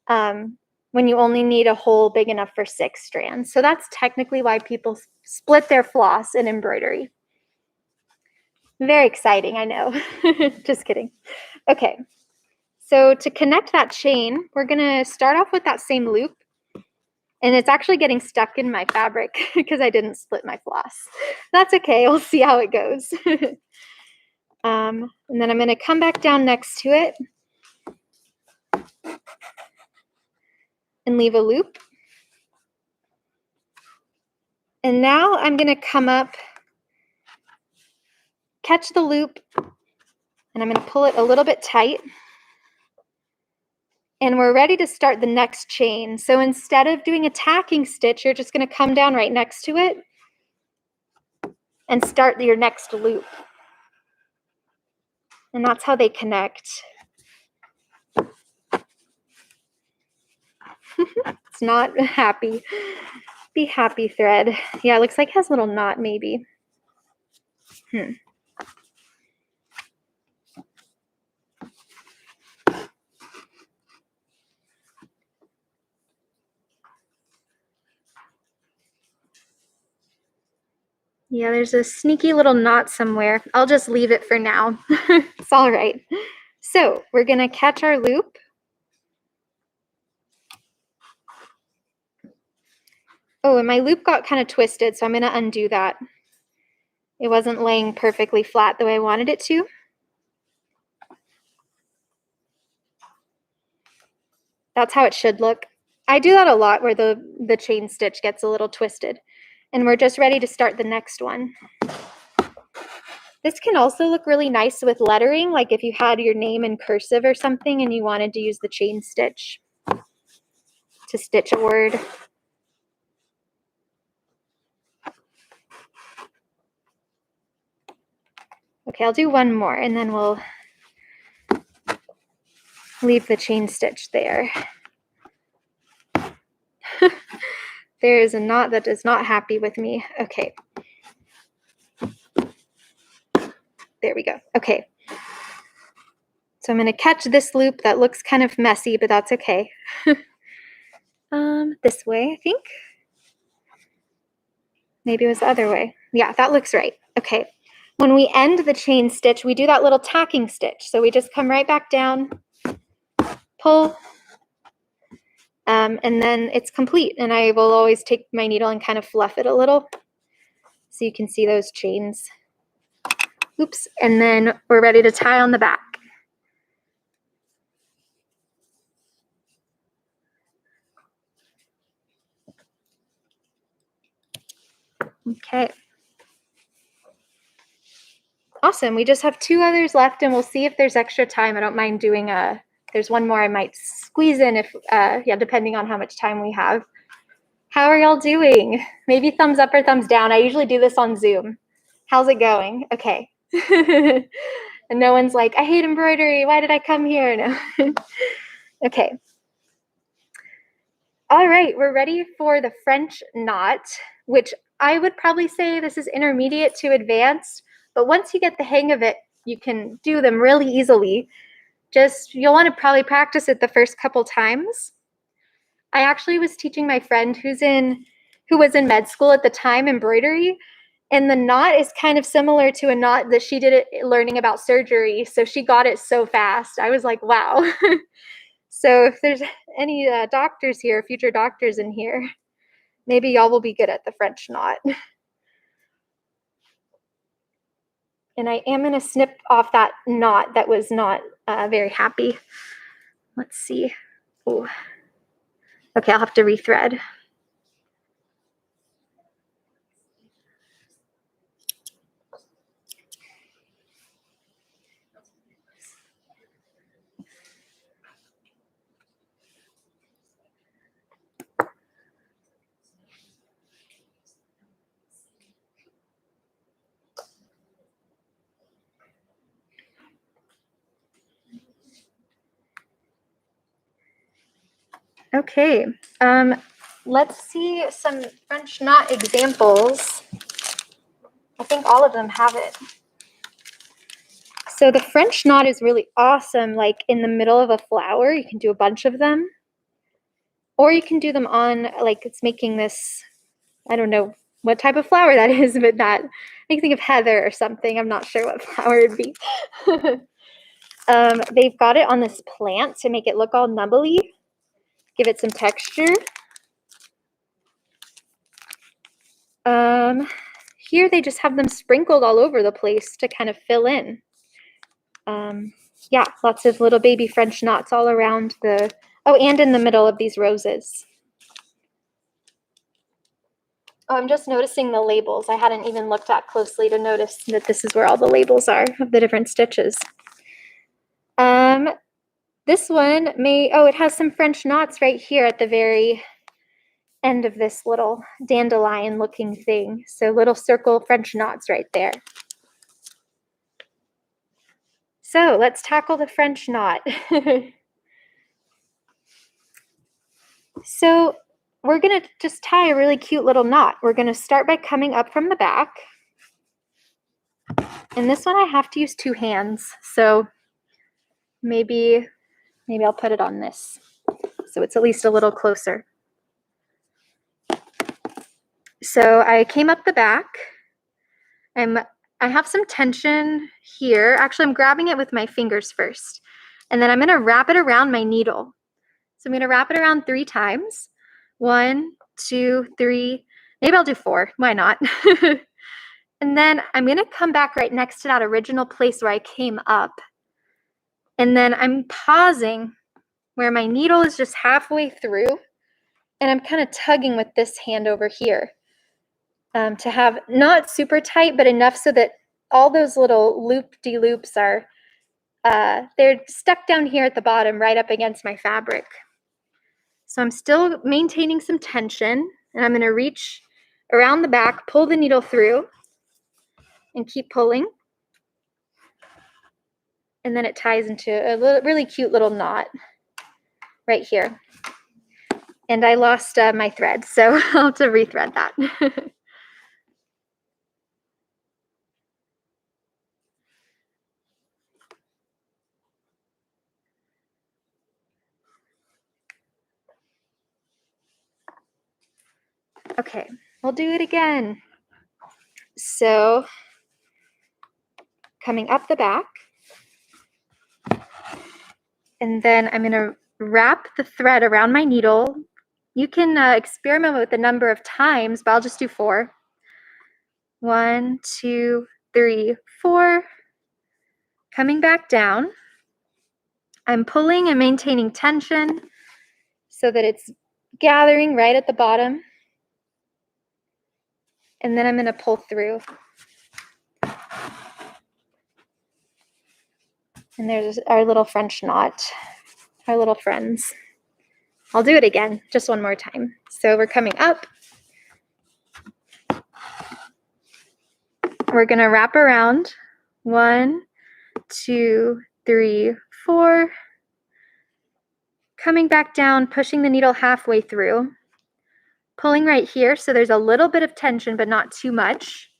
when you only need a hole big enough for 6 strands. So that's technically why people split their floss in embroidery. Very exciting, I know. Just kidding. Okay, so to connect that chain, we're going to start off with that same loop. And it's actually getting stuck in my fabric because I didn't split my floss. That's okay. We'll see how it goes. And then I'm going to come back down next to it and leave a loop. And now I'm going to come up, catch the loop, and I'm going to pull it a little bit tight. And we're ready to start the next chain. So instead of doing a tacking stitch, you're just going to come down right next to it and start your next loop. And that's how they connect. It's not happy. Be happy thread. Yeah, it looks like it has a little knot maybe. Yeah, there's a sneaky little knot somewhere. I'll just leave it for now. It's all right. So we're going to catch our loop. Oh, and my loop got kind of twisted, so I'm going to undo that. It wasn't laying perfectly flat the way I wanted it to. That's how it should look. I do that a lot where the chain stitch gets a little twisted. And we're just ready to start the next one. This can also look really nice with lettering, like if you had your name in cursive or something and you wanted to use the chain stitch to stitch a word. Okay, I'll do one more and then we'll leave the chain stitch there. There is a knot that is not happy with me. Okay. There we go. Okay. So I'm going to catch this loop that looks kind of messy, but that's okay. This way, I think. Maybe it was the other way. Yeah, that looks right. Okay. When we end the chain stitch, we do that little tacking stitch. So we just come right back down, pull, and then it's complete. And I will always take my needle and kind of fluff it a little so you can see those chains. Oops. And then we're ready to tie on the back. Okay. Awesome. We just have 2 others left and we'll see if there's extra time. I don't mind doing there's one more I might squeeze in if, yeah, depending on how much time we have. How are y'all doing? Maybe thumbs up or thumbs down. I usually do this on Zoom. How's it going? Okay. And no one's like, I hate embroidery. Why did I come here? No. Okay. All right, we're ready for the French knot, which I would probably say this is intermediate to advanced, but once you get the hang of it, you can do them really easily. Just, you'll want to probably practice it the first couple times. I actually was teaching my friend who was in med school at the time, embroidery, and the knot is kind of similar to a knot that she did learning about surgery, so she got it so fast. I was like, wow. So if there's any doctors here, future doctors in here, maybe y'all will be good at the French knot. And I am going to snip off that knot that was not very happy. Let's see. Ooh. Okay, I'll have to rethread. Okay, let's see some French knot examples. I think all of them have it. So the French knot is really awesome, like in the middle of a flower. You can do a bunch of them. Or you can do them on, like it's making this, I don't know what type of flower that is, but that makes me think of heather or something. I'm not sure what flower it'd be. They've got it on this plant to make it look all nubbly. Give it some texture. Here they just have them sprinkled all over the place to kind of fill in. Yeah, lots of little baby French knots all around oh, and in the middle of these roses. Oh, I'm just noticing the labels. I hadn't even looked at closely to notice that this is where all the labels are of the different stitches. This one it has some French knots right here at the very end of this little dandelion looking thing. So little circle French knots right there. So let's tackle the French knot. So we're gonna just tie a really cute little knot. We're gonna start by coming up from the back. And this one I have to use 2 hands. So maybe I'll put it on this so it's at least a little closer. So I came up the back. I have some tension here. Actually, I'm grabbing it with my fingers first. And then I'm going to wrap it around my needle. So I'm going to wrap it around 3 times. 1, 2, 3. Maybe I'll do 4. Why not? And then I'm going to come back right next to that original place where I came up. And then I'm pausing where my needle is just halfway through. And I'm kind of tugging with this hand over here to have not super tight, but enough so that all those little loop-de-loops are, they're stuck down here at the bottom right up against my fabric. So I'm still maintaining some tension, and I'm going to reach around the back, pull the needle through, and keep pulling. And then it ties into a really cute little knot right here. And I lost my thread, so I'll have to rethread that. Okay, we'll do it again. So coming up the back, and then I'm going to wrap the thread around my needle. You can experiment with the number of times, but I'll just do 4. 1, 2, 3, 4. Coming back down. I'm pulling and maintaining tension so that it's gathering right at the bottom. And then I'm going to pull through. And there's our little French knot, our little friends. I'll do it again, just one more time. So we're coming up. We're going to wrap around. 1, 2, 3, 4. Coming back down, pushing the needle halfway through. Pulling right here, so there's a little bit of tension, but not too much.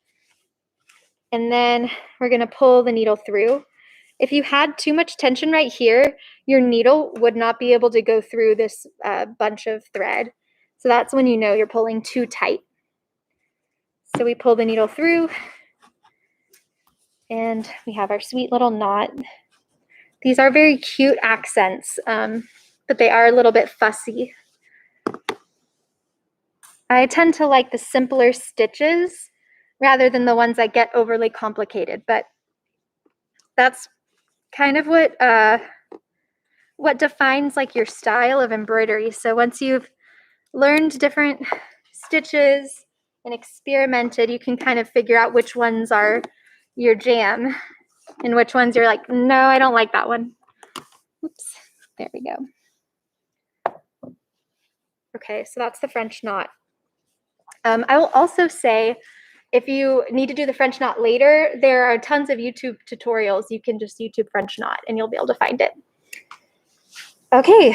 And then we're going to pull the needle through. If you had too much tension right here, your needle would not be able to go through this bunch of thread. So that's when you know you're pulling too tight. So we pull the needle through, and we have our sweet little knot. These are very cute accents, but they are a little bit fussy. I tend to like the simpler stitches rather than the ones that get overly complicated, but that's kind of what defines like your style of embroidery. So once you've learned different stitches and experimented, you can kind of figure out which ones are your jam and which ones you're like, no, I don't like that one. Oops, there we go. Okay, so that's the French knot. I will also say, if you need to do the French knot later, there are tons of YouTube tutorials. You can just YouTube French knot and you'll be able to find it. Okay,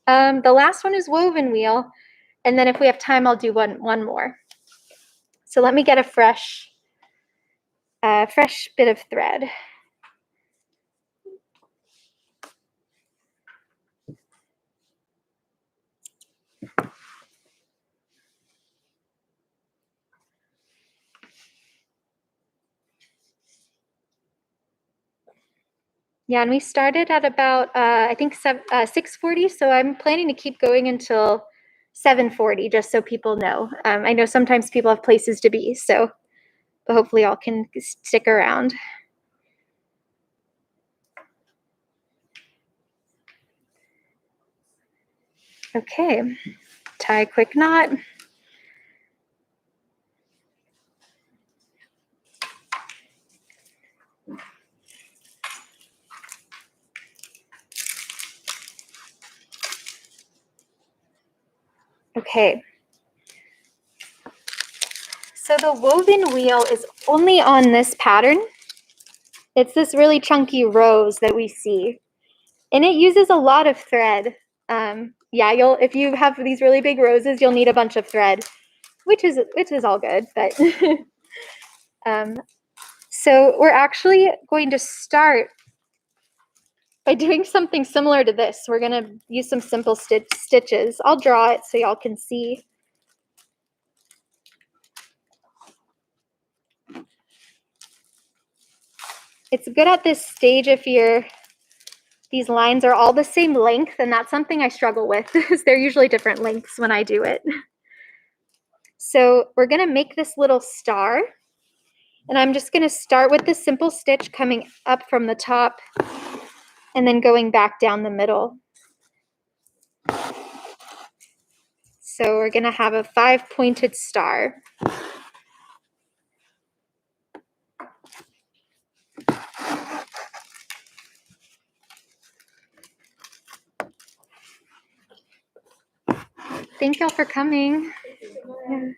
the last one is woven wheel. And then if we have time, I'll do one more. So let me get a fresh bit of thread. Yeah, and we started at about, I think 6:40, so I'm planning to keep going until 7:40, just so people know. I know sometimes people have places to be, so but hopefully y'all can stick around. Okay, tie a quick knot. Okay. So the woven wheel is only on this pattern. It's this really chunky rose that we see. And it uses a lot of thread. Yeah, if you have these really big roses, you'll need a bunch of thread, which is all good, but so we're actually going to start by doing something similar to this. We're going to use some simple stitches. I'll draw it so y'all can see. It's good at this stage if these lines are all the same length, and that's something I struggle with because they're usually different lengths when I do it. So we're going to make this little star, and I'm just going to start with the simple stitch coming up from the top and then going back down the middle. So we're going to have a 5-pointed star. Thank y'all for coming. Yeah.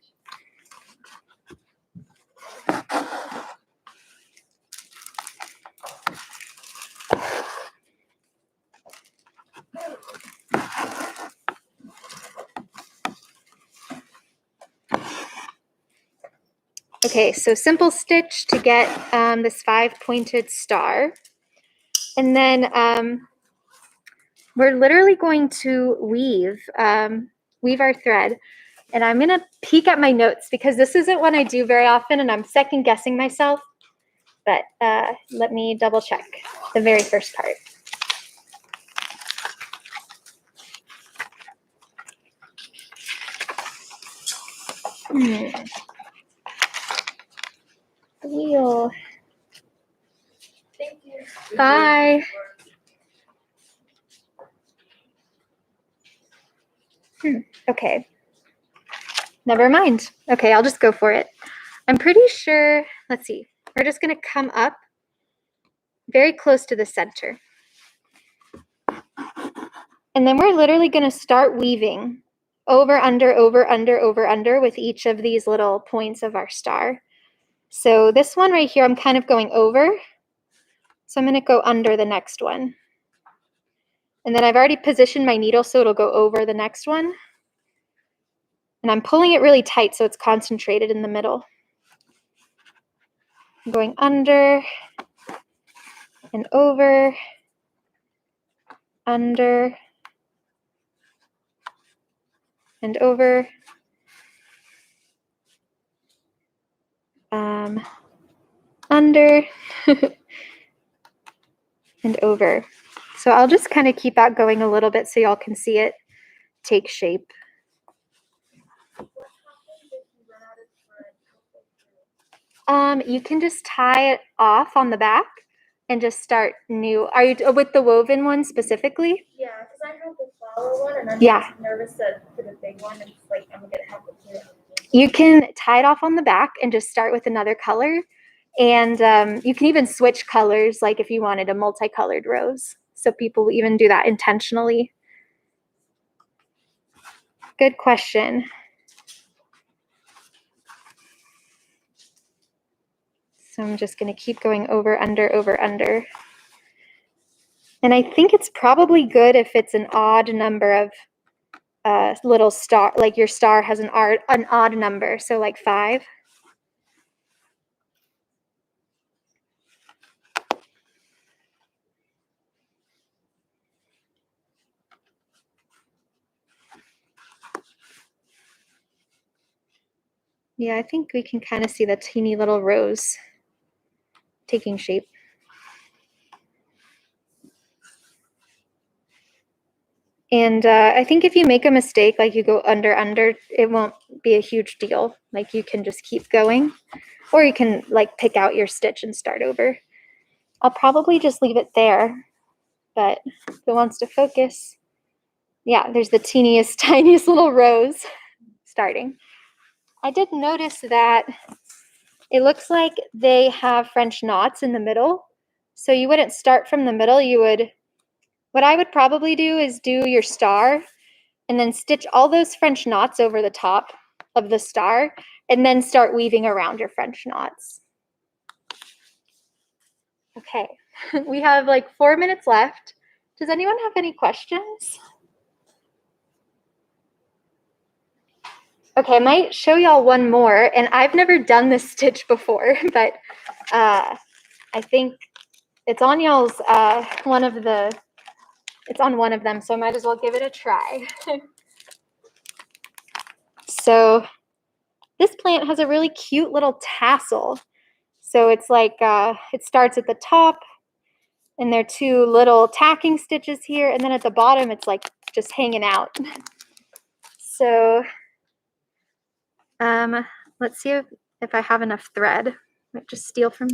Okay, so simple stitch to get this 5-pointed star. And then we're literally going to weave our thread. And I'm going to peek at my notes because this isn't one I do very often, and I'm second guessing myself. But let me double check the very first part. The wheel. Thank you. Bye. Okay. Never mind. Okay, I'll just go for it. I'm pretty sure, let's see. We're just going to come up very close to the center. And then we're literally going to start weaving over, under, over, under, over, under with each of these little points of our star. So this one right here, I'm kind of going over. So I'm going to go under the next one. And then I've already positioned my needle so it'll go over the next one. And I'm pulling it really tight so it's concentrated in the middle. I'm going under and over, under, and over. Under and over. So I'll just kind of keep that going a little bit so y'all can see it take shape. You can just tie it off on the back and just start new. Are you with the woven one specifically? Yeah, because I have the flower one, and I'm Yeah. nervous that for the big one, it's like I'm gonna have to do it. You can tie it off on the back and just start with another color. And you can even switch colors, like if you wanted a multicolored rose. So people even do that intentionally. Good question. So I'm just going to keep going over, under, over, under. And I think it's probably good if it's an odd number of little star, like your star has an odd number, so like 5. Yeah, I think we can kind of see the teeny little rose taking shape. And I think if you make a mistake, like you go under, it won't be a huge deal. Like you can just keep going, or you can like pick out your stitch and start over. I'll probably just leave it there, but if it wants to focus, yeah, there's the teeniest, tiniest little rows starting. I did notice that it looks like they have French knots in the middle. So you wouldn't start from the middle. What I would probably do is do your star and then stitch all those French knots over the top of the star and then start weaving around your French knots. Okay, we have like 4 minutes left. Does anyone have any questions? Okay, I might show y'all one more, and I've never done this stitch before, but I think it's on y'all's it's on one of them, so I might as well give it a try. So this plant has a really cute little tassel. So it's like it starts at the top, and there are 2 little tacking stitches here, and then at the bottom it's like just hanging out. So let's see if I have enough thread. I might just steal from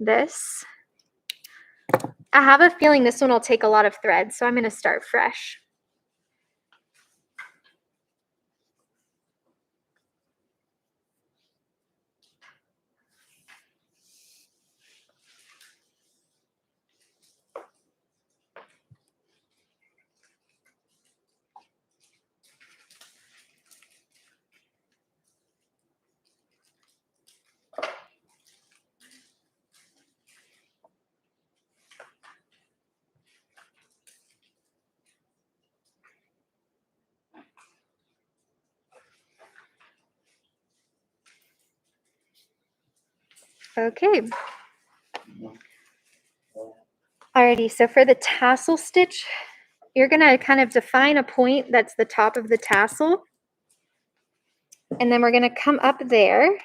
this. I have a feeling this one will take a lot of thread, so I'm going to start fresh. Okay. Alrighty, so for the tassel stitch, you're going to kind of define a point that's the top of the tassel. And then we're going to come up there.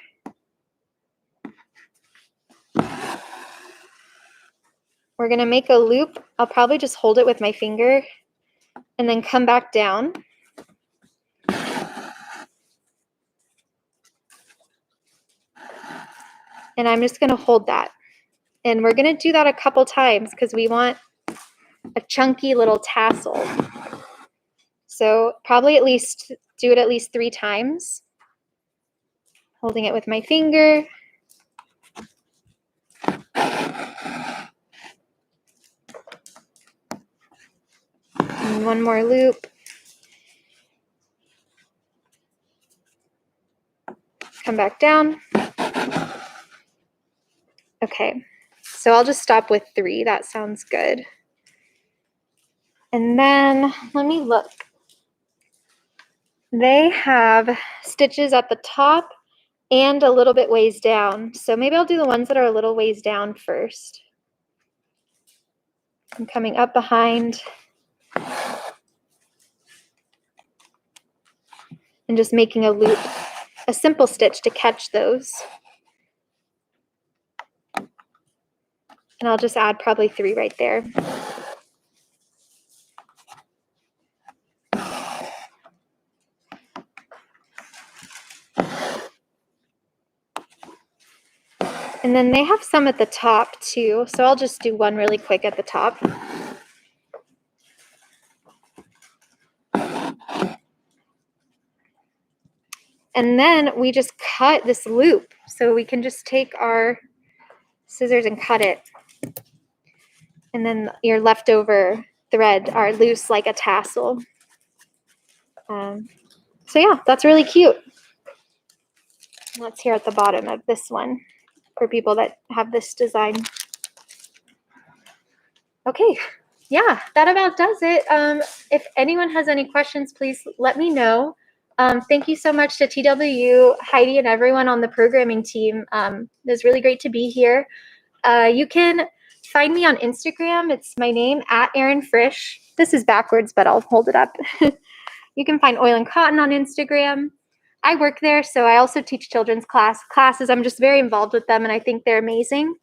We're going to make a loop. I'll probably just hold it with my finger and then come back down. And I'm just going to hold that. And we're going to do that a couple times because we want a chunky little tassel. So probably do it at least 3 times. Holding it with my finger. And one more loop. Come back down. Okay, so I'll just stop with 3. That sounds good. And then let me look. They have stitches at the top and a little bit ways down. So maybe I'll do the ones that are a little ways down first. I'm coming up behind and just making a loop, a simple stitch to catch those. And I'll just add probably 3 right there. And then they have some at the top too, so I'll just do one really quick at the top. And then we just cut this loop. So we can just take our scissors and cut it. And then your leftover thread are loose like a tassel. So yeah, that's really cute. Let's hear at the bottom of this one for people that have this design. Okay, yeah, that about does it. If anyone has any questions, please let me know. Thank you so much to TW, Heidi, and everyone on the programming team. It was really great to be here. You can find me on Instagram. It's my name, @ErinFrisch. This is backwards, but I'll hold it up. You can find Oil and Cotton on Instagram. I work there, so I also teach children's classes. I'm just very involved with them, and I think they're amazing.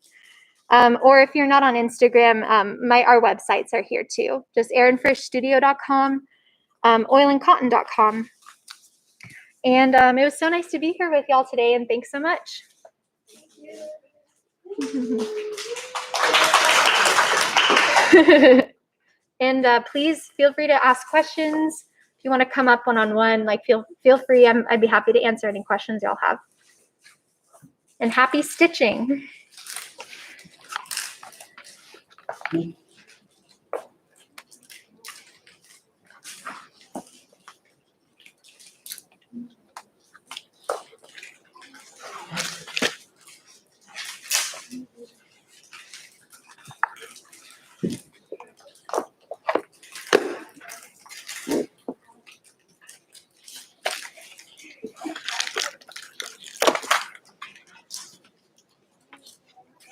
Or if you're not on Instagram, our websites are here too. Just erinfreshstudio.com, oilandcotton.com. And it was so nice to be here with y'all today, and thanks so much. And please feel free to ask questions. If you want to come up one-on-one, like feel free. I'd be happy to answer any questions y'all have. And happy stitching.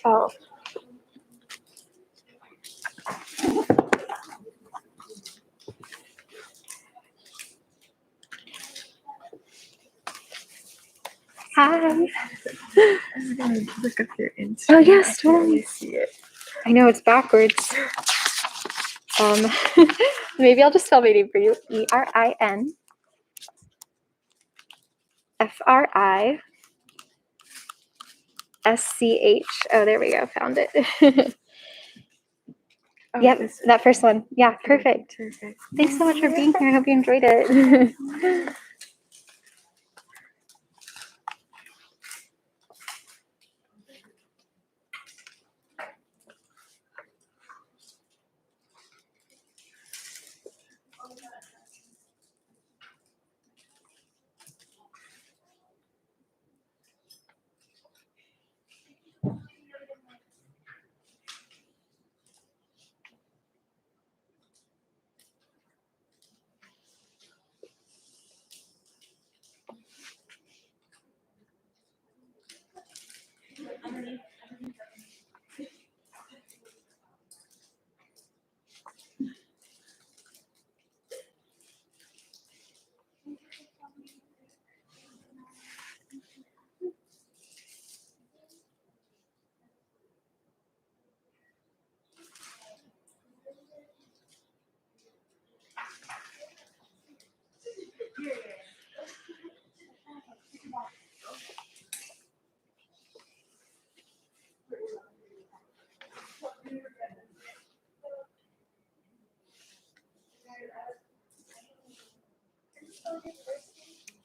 Oh. Hi. I'm gonna look up your Instagram. Oh yes, totally. See it. I know it's backwards. Maybe I'll just spell my name for you. ErinFrischSch. Oh, there we go. Found it. Oh, Yep, this that first one. Yeah, perfect. perfect. Thanks so much for being here. I hope you enjoyed it.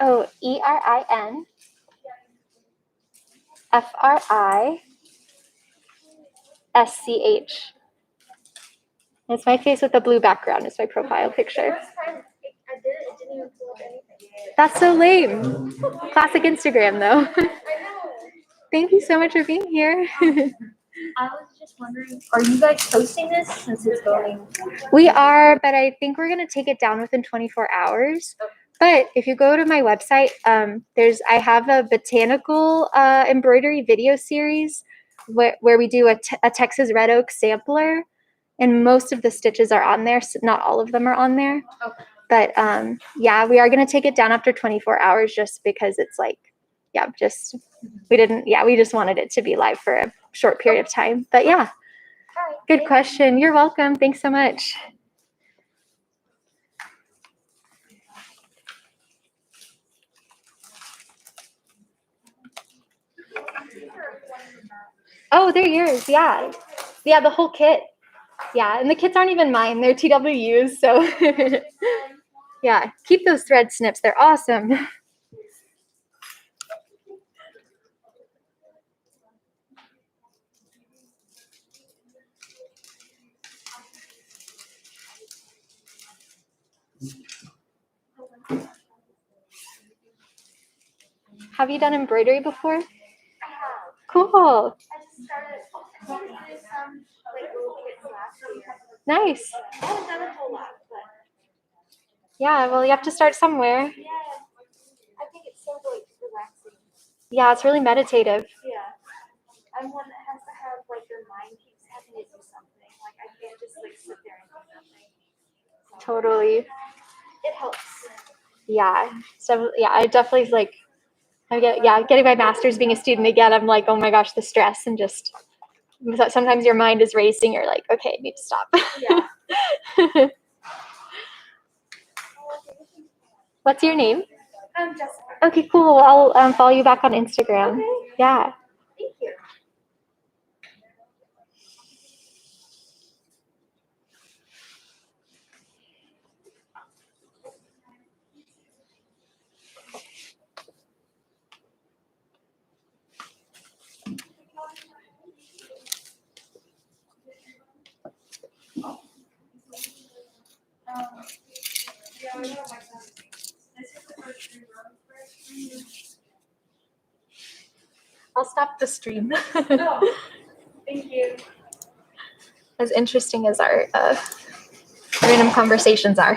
Oh, ErinFrischSch. It's my face with a blue background. It's my profile picture. That's so lame. Classic Instagram, though. Thank you so much for being here. I was just wondering, are you guys posting this since it's going? We are, but I think we're going to take it down within 24 hours. But if you go to my website, I have a botanical embroidery video series where we do a Texas red oak sampler, and most of the stitches are on there. So not all of them are on there. Okay. But yeah, we are going to take it down after 24 hours just because it's like, yeah, we just wanted it to be live for a short period of time. But yeah, good question. You're welcome. Thanks so much. Oh, they're yours. Yeah. Yeah, the whole kit. Yeah, and the kits aren't even mine. They're TWU's. So yeah, keep those thread snips. They're awesome. Have you done embroidery before? Cool. I just started doing some little kits last year. Nice. I haven't done a whole lot, but Yeah, well, you have to start somewhere. yeah, I think it's so relaxing. Yeah, it's really meditative. Yeah, I'm one that has to have their mind keeps having to do something. Like I can't just sit there and do nothing. So, Totally. it helps. Yeah. So yeah, I definitely getting my master's, being a student again. I'm like, oh my gosh, the stress and just sometimes your mind is racing. You're like, okay, I need to stop. Yeah. What's your name? Jessica. Okay, cool. I'll follow you back on Instagram. Okay. Yeah. Thank you. I'll stop the stream. Oh, thank you. As interesting as our random conversations are.